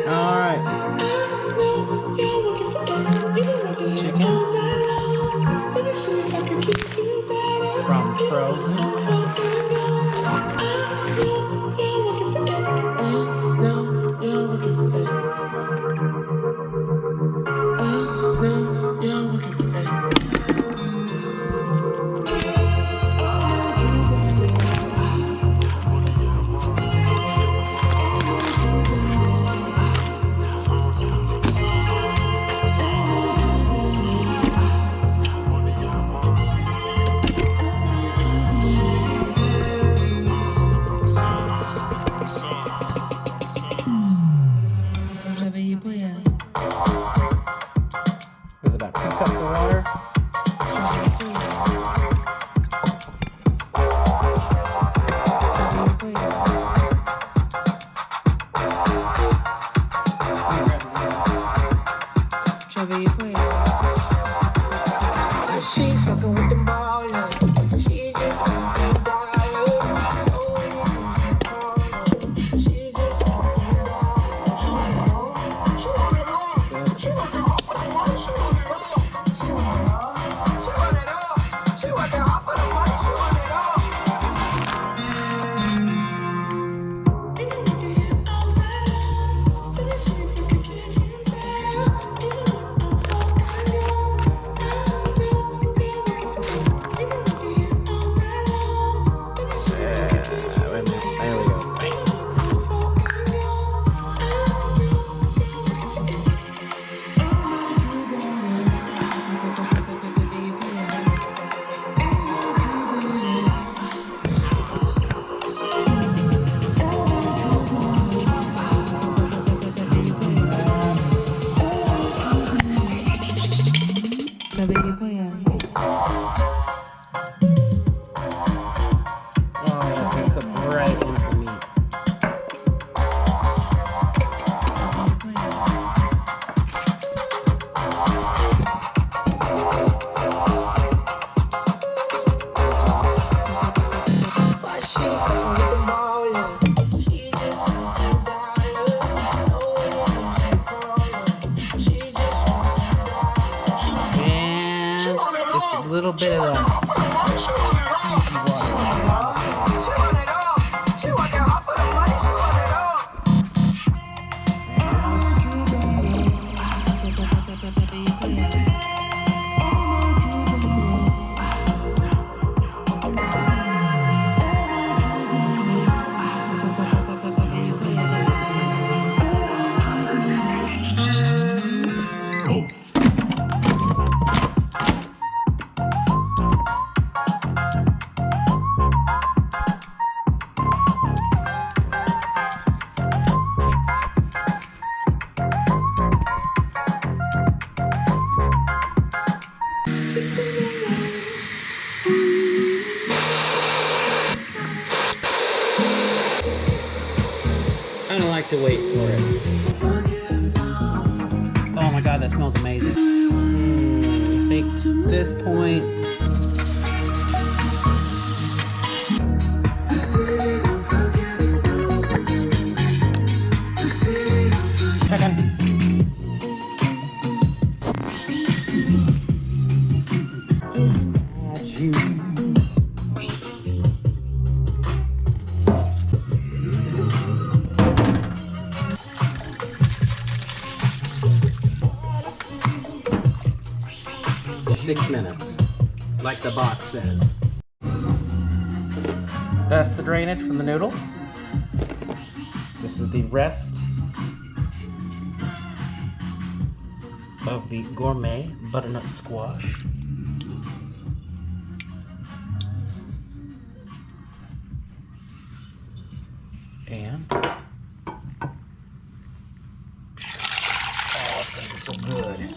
Alright. Chicken from Frozen. There's about 2 cups of water. She fucking with the ballin'. She just That's gonna cook right into the meat. Just a little bit of that. I don't like to wait for it. Oh my god, that smells amazing. I think at this point, chicken. 6 minutes, like the box says. That's the drainage from the noodles. This is the rest of the gourmet butternut squash. And oh, it's gonna be so good.